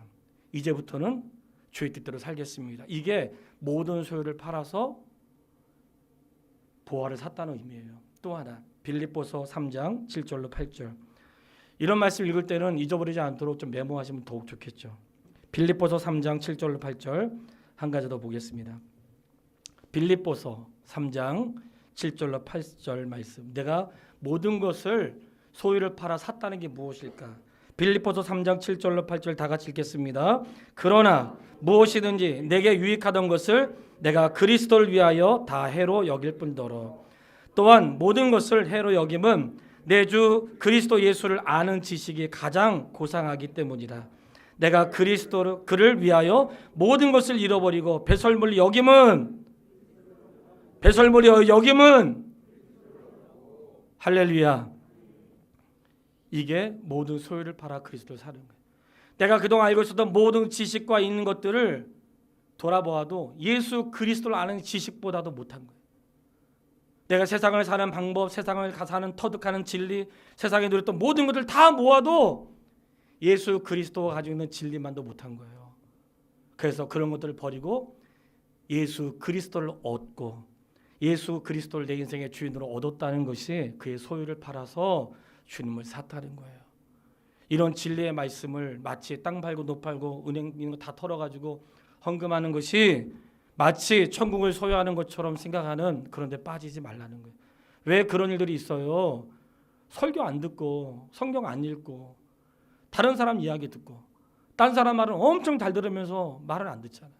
A: 이제부터는 주의 뜻대로 살겠습니다. 이게 모든 소유를 팔아서 보화를 샀다는 의미예요. 또 하나, 빌립보서 3장 7절로 8절. 이런 말씀 읽을 때는 잊어버리지 않도록 좀 메모하시면 더욱 좋겠죠. 빌립보서 3장 7절로 8절 한 가지 더 보겠습니다. 빌립보서 3장 7절로 8절 말씀. 내가 모든 것을 소유를 팔아 샀다는 게 무엇일까? 빌립보서 3장 7절로 8절 다 같이 읽겠습니다. 그러나 무엇이든지 내게 유익하던 것을 내가 그리스도를 위하여 다 해로 여길 뿐더러 또한 모든 것을 해로 여김은 내 주 그리스도 예수를 아는 지식이 가장 고상하기 때문이다. 내가 그를 위하여 모든 것을 잃어버리고 배설물이 여김은 할렐루야. 이게 모든 소유를 팔아 그리스도를 사는 거예요. 내가 그동안 알고 있었던 모든 지식과 있는 것들을 돌아보아도 예수 그리스도를 아는 지식보다도 못한 거예요. 내가 세상을 사는 방법, 세상을 사는 터득하는 진리, 세상에 누렸던 모든 것들 다 모아도 예수 그리스도가 가지고 있는 진리만도 못한 거예요. 그래서 그런 것들을 버리고 예수 그리스도를 얻고 예수 그리스도를 내 인생의 주인으로 얻었다는 것이 그의 소유를 팔아서 주님을 샀다는 거예요. 이런 진리의 말씀을 마치 땅 팔고 노 팔고 은행 있는 거 다 털어가지고 헌금하는 것이 마치 천국을 소유하는 것처럼 생각하는 그런 데 빠지지 말라는 거예요. 왜 그런 일들이 있어요? 설교 안 듣고 성경 안 읽고 다른 사람 이야기 듣고 딴 사람 말은 엄청 잘 들으면서 말을 안 듣잖아요.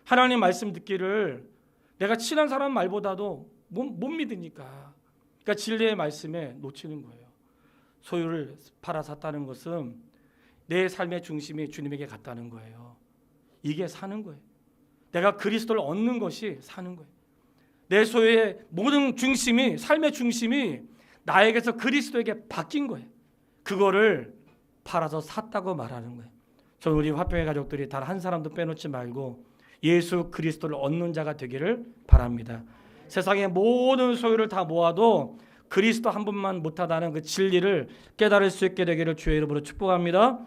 A: 하나님 말씀 듣기를 내가 친한 사람 말보다도 못 믿으니까. 그러니까 진리의 말씀에 놓치는 거예요. 소유를 팔아 샀다는 것은 내 삶의 중심이 주님에게 갔다는 거예요. 이게 사는 거예요. 내가 그리스도를 얻는 것이 사는 거예요. 내 소유의 모든 중심이, 삶의 중심이 나에게서 그리스도에게 바뀐 거예요. 그거를 팔아서 샀다고 말하는 거예요. 저는 우리 화평의 가족들이 단 한 사람도 빼놓지 말고 예수 그리스도를 얻는 자가 되기를 바랍니다. 세상의 모든 소유를 다 모아도 그리스도 한 분만 못하다는 그 진리를 깨달을 수 있게 되기를 주의 이름으로 축복합니다.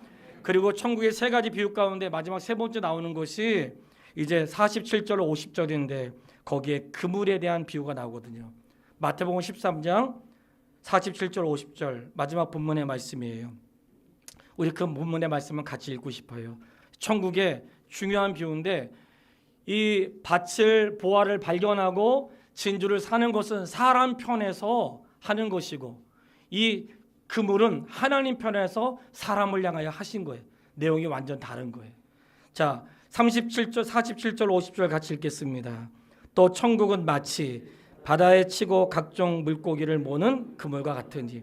A: 그리고 천국의 세 가지 비유 가운데 마지막 세 번째 나오는 것이 이제 47절 50절인데 거기에 그물에 대한 비유가 나오거든요. 마태복음 13장 47절 50절 마지막 본문의 말씀이에요. 우리 그 본문의 말씀을 같이 읽고 싶어요. 천국의 중요한 비유인데 이 밭을 보화를 발견하고 진주를 사는 것은 사람 편에서 하는 것이고 이 그물은 하나님 편에서 사람을 향하여 하신 거예요. 내용이 완전 다른 거예요. 자, 47절, 47절, 50절 같이 읽겠습니다. 또 천국은 마치 바다에 치고 각종 물고기를 모는 그물과 같으니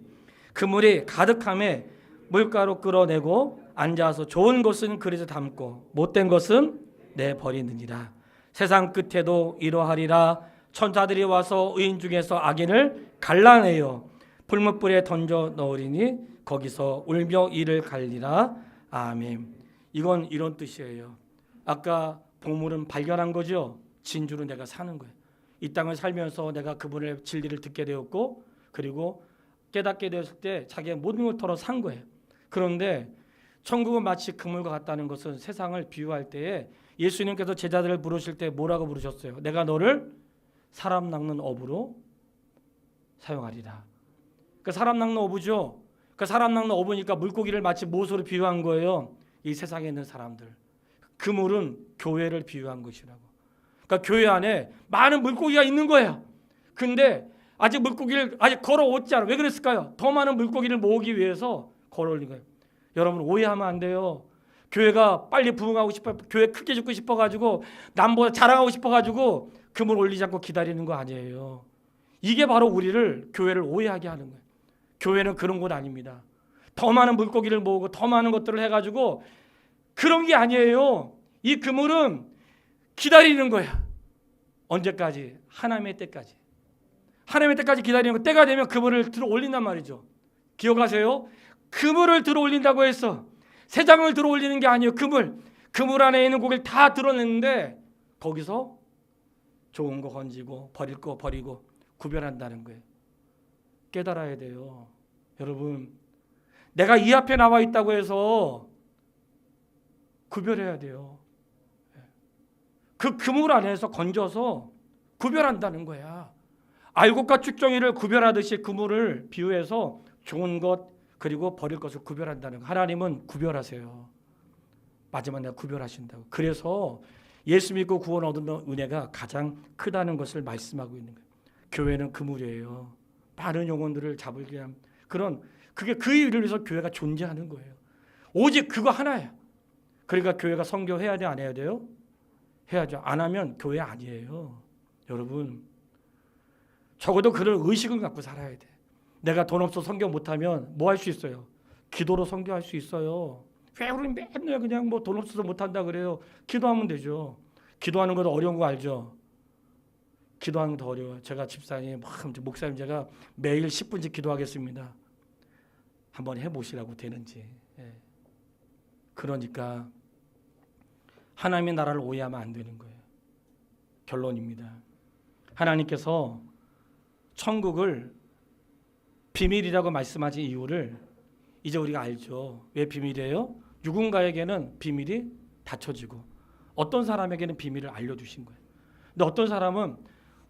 A: 그물이 가득함에 물가로 끌어내고 앉아서 좋은 것은 그릇에 담고 못된 것은 내버리느니라. 세상 끝에도 이러하리라. 천사들이 와서 의인 중에서 악인을 갈라내어 불못불에 던져 넣으리니 거기서 울며 이를 갈리라. 아멘. 이건 이런 뜻이에요. 아까 보물은 발견한 거죠. 진주로 내가 사는 거예요. 이 땅을 살면서 내가 그분의 진리를 듣게 되었고 그리고 깨닫게 되었을 때 자기의 모든 걸 털어 산 거예요. 그런데 천국은 마치 그물과 같다는 것은 세상을 비유할 때에 예수님께서 제자들을 부르실 때 뭐라고 부르셨어요? 내가 너를 사람 낚는 어부로 사용하리라. 그 사람 낚는 어부죠. 그 사람 낚는 어부니까 물고기를 마치 무엇으로 비유한 거예요? 이 세상에 있는 사람들. 그물은 교회를 비유한 것이라고. 그러니까 교회 안에 많은 물고기가 있는 거예요. 근데 아직 물고기를 아직 걸어오지 않아. 왜 그랬을까요? 더 많은 물고기를 모으기 위해서 걸어올린 거예요. 여러분 오해하면 안 돼요. 교회가 빨리 부흥하고 싶어요. 교회 크게 짓고 싶어가지고 남보다 자랑하고 싶어가지고 그물 올리지 않고 기다리는 거 아니에요. 이게 바로 우리를 교회를 오해하게 하는 거예요. 교회는 그런 곳 아닙니다. 더 많은 물고기를 모으고 더 많은 것들을 해가지고 그런 게 아니에요. 이 그물은 기다리는 거야. 언제까지? 하나님의 때까지. 하나님의 때까지 기다리는 거. 때가 되면 그물을 들어 올린단 말이죠. 기억하세요? 그물을 들어 올린다고 해서 세상을 들어 올리는 게 아니에요. 그물 안에 있는 고기를 다 드러냈는데 거기서 좋은 거 건지고 버릴 거 버리고 구별한다는 거예요. 깨달아야 돼요. 여러분, 내가 이 앞에 나와 있다고 해서 구별해야 돼요. 그 그물 안에서 건져서 구별한다는 거야. 알곡과 쭉정이를 구별하듯이 그물을 비유해서 좋은 것 그리고 버릴 것을 구별한다는 거. 하나님은 구별하세요. 마지막 날 구별하신다고. 그래서 예수 믿고 구원 얻는 은혜가 가장 크다는 것을 말씀하고 있는 거예요. 교회는 그물이에요. 많은 영혼들을 잡을 위한 그게 그 일을 위해서 교회가 존재하는 거예요. 오직 그거 하나야. 그러니까 교회가 선교해야 돼, 안 해야 돼요? 해야죠. 안 하면 교회 아니에요. 여러분, 적어도 그런 의식을 갖고 살아야 돼. 내가 돈 없어 선교 못하면 뭐 할 수 있어요? 기도로 선교할 수 있어요. 왜 우리 맨날 그냥 뭐 돈 없어서 못한다 그래요? 기도하면 되죠. 기도하는 것도 어려운 거 알죠? 기도하는 거 더 어려워요. 제가 집사님, 목사님 제가 매일 10분씩 기도하겠습니다. 한번 해보시라고 되는지. 예. 그러니까 하나님의 나라를 오해하면 안 되는 거예요. 결론입니다. 하나님께서 천국을 비밀이라고 말씀하신 이유를 이제 우리가 알죠. 왜 비밀이에요? 누군가에게는 비밀이 닫혀지고 어떤 사람에게는 비밀을 알려주신 거예요. 근데 어떤 사람은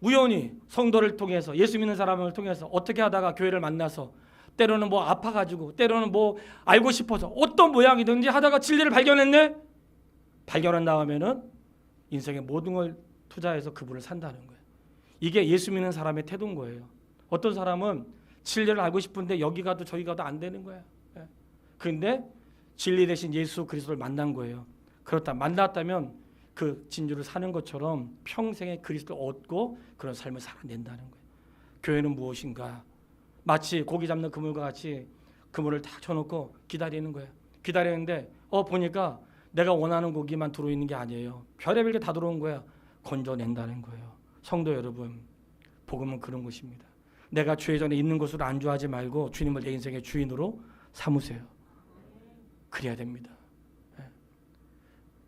A: 우연히 성도를 통해서 예수 믿는 사람을 통해서 어떻게 하다가 교회를 만나서 때로는 뭐 아파가지고 때로는 뭐 알고 싶어서 어떤 모양이든지 하다가 진리를 발견했네? 발견한 다음에는 인생의 모든 걸 투자해서 그분을 산다는 거예요. 이게 예수 믿는 사람의 태도인 거예요. 어떤 사람은 진리를 알고 싶은데 여기 가도 저기 가도 안 되는 거야. 그런데 진리 대신 예수 그리스도를 만난 거예요. 그렇다 만났다면 그 진주를 사는 것처럼 평생에 그리스도를 얻고 그런 삶을 살아낸다는 거예요. 교회는 무엇인가? 마치 고기 잡는 그물과 같이 그물을 딱 쳐놓고 기다리는 거예요. 기다리는데 보니까 내가 원하는 고기만 들어있는 게 아니에요. 별의별 게 다 들어온 거야. 건져낸다는 거예요. 성도 여러분, 복음은 그런 것입니다. 내가 죄 전에 있는 것으로 안주하지 말고 주님을 내 인생의 주인으로 삼으세요. 그래야 됩니다.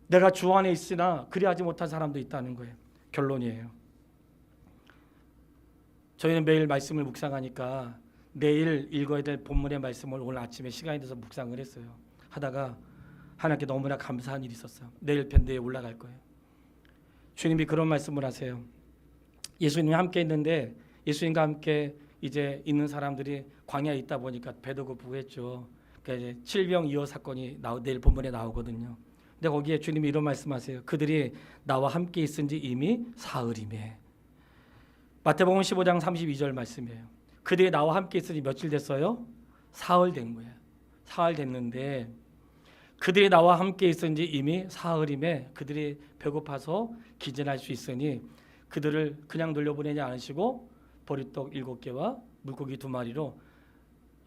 A: 내가 주 안에 있으나 그리하지 못한 사람도 있다는 거예요. 결론이에요. 저희는 매일 말씀을 묵상하니까 내일 읽어야 될 본문의 말씀을 오늘 아침에 시간이 돼서 묵상을 했어요. 하다가 하나님께 너무나 감사한 일이 있었어요. 내일 밴드에 올라갈 거예요. 주님이 그런 말씀을 하세요. 예수님이 함께 있는데 예수님과 함께 이제 있는 사람들이 광야에 있다 보니까 배도 고프고 했죠. 그러니까 이제 칠병이어 사건이 내일 본문에 나오거든요. 근데 거기에 주님이 이런 말씀하세요. 그들이 나와 함께 있은지 이미 사흘이매. 마태복음 15장 32절 말씀이에요. 그들이 나와 함께 있으니 며칠 됐어요? 사흘 된 거예요. 사흘 됐는데 그들이 나와 함께 있은지 이미 사흘이매. 그들이 배고파서 기진할 수 있으니 그들을 그냥 돌려보내지 않으시고 보리떡 7개와 물고기 2마리로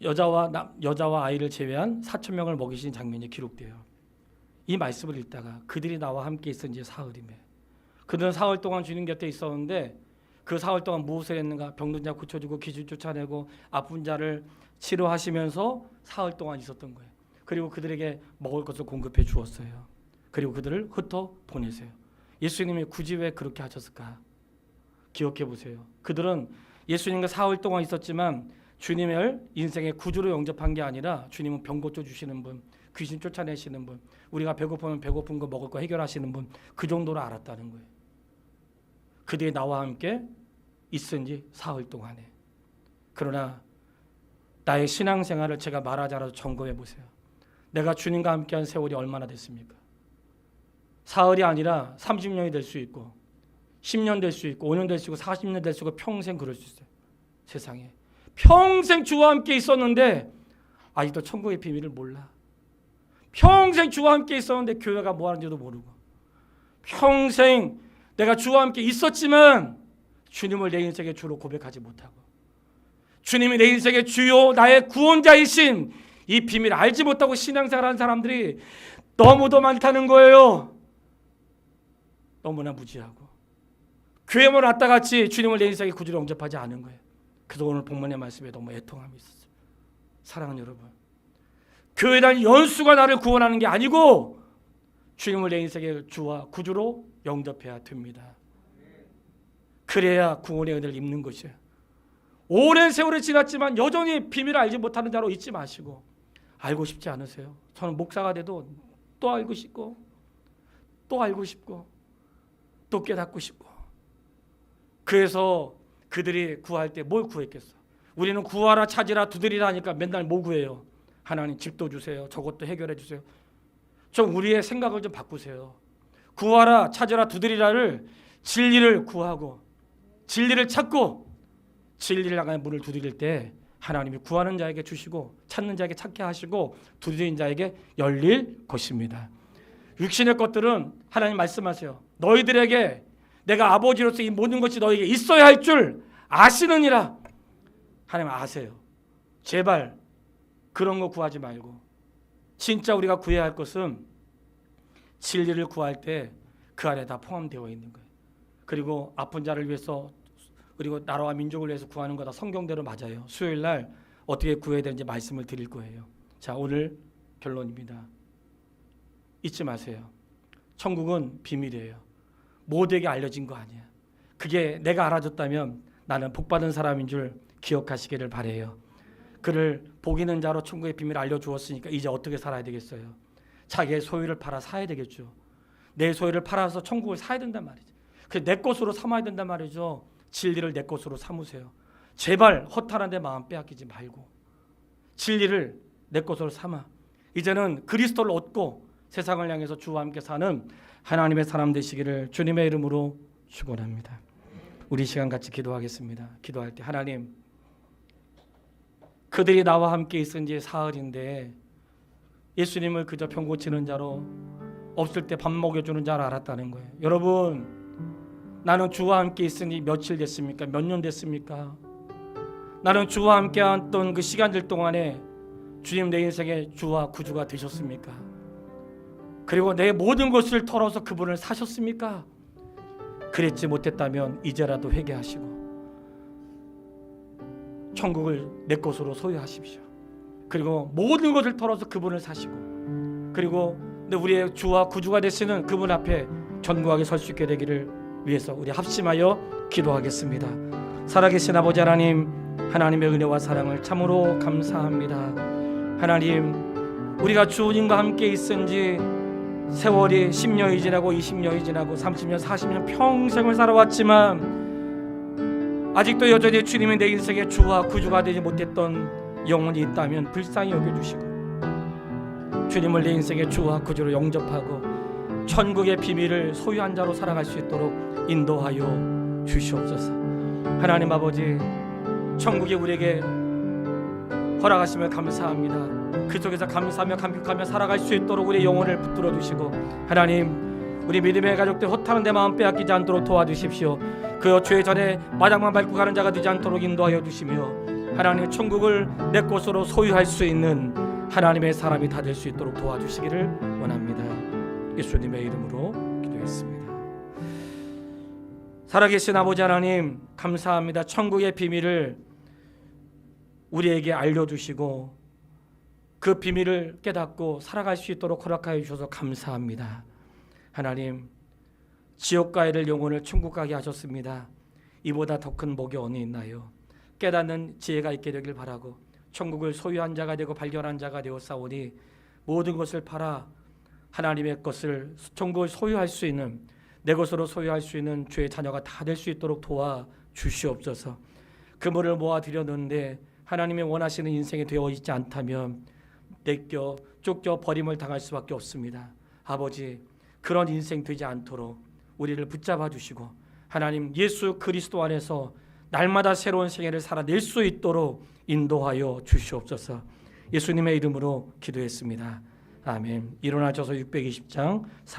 A: 여자와 아이를 제외한 4,000명을 먹이신 장면이 기록돼요. 이 말씀을 읽다가 그들이 나와 함께 있은지 사흘이매. 그들은 사흘 동안 주님 곁에 있었는데 그 사흘 동안 무엇을 했는가? 병든 자 고쳐주고 귀신 쫓아내고 아픈 자를 치료하시면서 사흘 동안 있었던 거예요. 그리고 그들에게 먹을 것을 공급해 주었어요. 그리고 그들을 흩어 보내세요. 예수님이 굳이 왜 그렇게 하셨을까? 기억해 보세요. 그들은 예수님과 사흘 동안 있었지만 주님을 인생의 구주로 영접한 게 아니라 주님은 병 고쳐주시는 분, 귀신 쫓아내시는 분, 우리가 배고프면 배고픈 거 먹을 거 해결하시는 분, 그 정도로 알았다는 거예요. 그들이 나와 함께 있은 지 사흘 동안에. 그러나 나의 신앙생활을 제가 말하지 않아도 점검해 보세요. 내가 주님과 함께한 세월이 얼마나 됐습니까? 사흘이 아니라 30년이 될 수 있고 10년 될 수 있고 5년 될 수 있고 40년 될 수 있고 평생 그럴 수 있어요. 세상에 평생 주와 함께 있었는데 아직도 천국의 비밀을 몰라. 평생 주와 함께 있었는데 교회가 뭐 하는지도 모르고, 평생 내가 주와 함께 있었지만 주님을 내 인생의 주로 고백하지 못하고, 주님이 내 인생의 주요 나의 구원자이신 이 비밀을 알지 못하고 신앙생활하는 사람들이 너무도 많다는 거예요. 너무나 무지하고 교회만 왔다 같이 주님을 내 인생의 구주로 영접하지 않은 거예요. 그래서 오늘 본문의 말씀에 너무 애통함이 있었어요. 사랑하는 여러분, 교회에 대한 연수가 나를 구원하는 게 아니고 주님을 내 인생의 주와 구주로 영접해야 됩니다. 그래야 구원의 은혜를 입는 것이에요. 오랜 세월이 지났지만 여전히 비밀을 알지 못하는 자로 있지 마시고, 알고 싶지 않으세요? 저는 목사가 돼도 또 알고 싶고 또 알고 싶고 또 깨닫고 싶고. 그래서 그들이 구할 때 뭘 구했겠어? 우리는 구하라 찾으라 두드리라 하니까 맨날 뭐 구해요? 하나님 집도 주세요, 저것도 해결해 주세요. 좀 우리의 생각을 좀 바꾸세요. 구하라 찾으라 두드리라를 진리를 구하고 진리를 찾고 진리를 향해 문을 두드릴 때 하나님이 구하는 자에게 주시고 찾는 자에게 찾게 하시고 두드리는 자에게 열릴 것입니다. 육신의 것들은 하나님 말씀하세요. 너희들에게 내가 아버지로서 이 모든 것이 너에게 있어야 할 줄 아시느니라. 하나님 아세요. 제발 그런 거 구하지 말고 진짜 우리가 구해야 할 것은 진리를 구할 때 그 안에 다 포함되어 있는 거예요. 그리고 아픈 자를 위해서 그리고 나라와 민족을 위해서 구하는 거 다 성경대로 맞아요. 수요일 날 어떻게 구해야 되는지 말씀을 드릴 거예요. 자, 오늘 결론입니다. 잊지 마세요. 천국은 비밀이에요. 모두에게 알려진 거 아니야. 그게 내가 알아줬다면 나는 복받은 사람인 줄 기억하시기를 바라요. 그를 복 있는 자로 천국의 비밀을 알려주었으니까 이제 어떻게 살아야 되겠어요? 자기의 소유를 팔아 사야 되겠죠. 내 소유를 팔아서 천국을 사야 된단 말이죠. 그래서 내 것으로 삼아야 된단 말이죠. 진리를 내 것으로 삼으세요. 제발 허탈한 데 마음 빼앗기지 말고 진리를 내 것으로 삼아 이제는 그리스도를 얻고 세상을 향해서 주와 함께 사는 하나님의 사람 되시기를 주님의 이름으로 축원합니다. 우리 시간 같이 기도하겠습니다. 기도할 때 하나님, 그들이 나와 함께 있은 지 사흘인데 예수님을 그저 병 고치는 자로 없을 때 밥 먹여주는 자로 알았다는 거예요. 여러분, 나는 주와 함께 있으니 며칠 됐습니까? 몇 년 됐습니까? 나는 주와 함께 했던 그 시간들 동안에 주님 내 인생의 주와 구주가 되셨습니까? 그리고 내 모든 것을 털어서 그분을 사셨습니까? 그랬지 못했다면 이제라도 회개하시고 천국을 내 것으로 소유하십시오. 그리고 모든 것을 털어서 그분을 사시고 그리고 우리의 주와 구주가 되시는 그분 앞에 견고하게 설 수 있게 되기를 위해서 우리 합심하여 기도하겠습니다. 살아계신 아버지 하나님, 하나님의 은혜와 사랑을 참으로 감사합니다. 하나님, 우리가 주님과 함께 있은 지 세월이 10년이 지나고 20년이 지나고 30년, 40년 평생을 살아왔지만 아직도 여전히 주님이 내 인생의 주와 구주가 되지 못했던 영혼이 있다면 불쌍히 여겨주시고 주님을 내 인생의 주와 구주로 영접하고 천국의 비밀을 소유한 자로 살아갈 수 있도록 인도하여 주시옵소서. 하나님 아버지, 천국이 우리에게 허락하심을 감사합니다. 그 속에서 감사하며 감격하며 살아갈 수 있도록 우리의 영혼을 붙들어 주시고 하나님, 우리 믿음의 가족들 허탄한 데 마음 빼앗기지 않도록 도와주십시오. 그 죄 전에 마당만 밟고 가는 자가 되지 않도록 인도하여 주시며 하나님, 천국을 내 것으로 소유할 수 있는 하나님의 사람이 다 될 수 있도록 도와주시기를 원합니다. 예수님의 이름으로 기도했습니다. 살아계신 아버지 하나님, 감사합니다. 천국의 비밀을 우리에게 알려주시고 그 비밀을 깨닫고 살아갈 수 있도록 허락하여 주셔서 감사합니다. 하나님, 지옥 가야 될 영혼을 천국 가게 하셨습니다. 이보다 더 큰 복이 어디 있나요? 깨닫는 지혜가 있게 되길 바라고 천국을 소유한 자가 되고 발견한 자가 되었사오니 모든 것을 팔아 하나님의 것을 천국을 소유할 수 있는, 내 것으로 소유할 수 있는 주의 자녀가 다 될 수 있도록 도와주시옵소서. 그물을 모아 드렸는데 하나님이 원하시는 인생이 되어 있지 않다면 내껴 쫓겨 버림을 당할 수밖에 없습니다. 아버지, 그런 인생 되지 않도록 우리를 붙잡아 주시고 하나님, 예수 그리스도 안에서 날마다 새로운 생애를 살아낼 수 있도록 인도하여 주시옵소서. 예수님의 이름으로 기도했습니다. 아멘. 일어나셔서 620장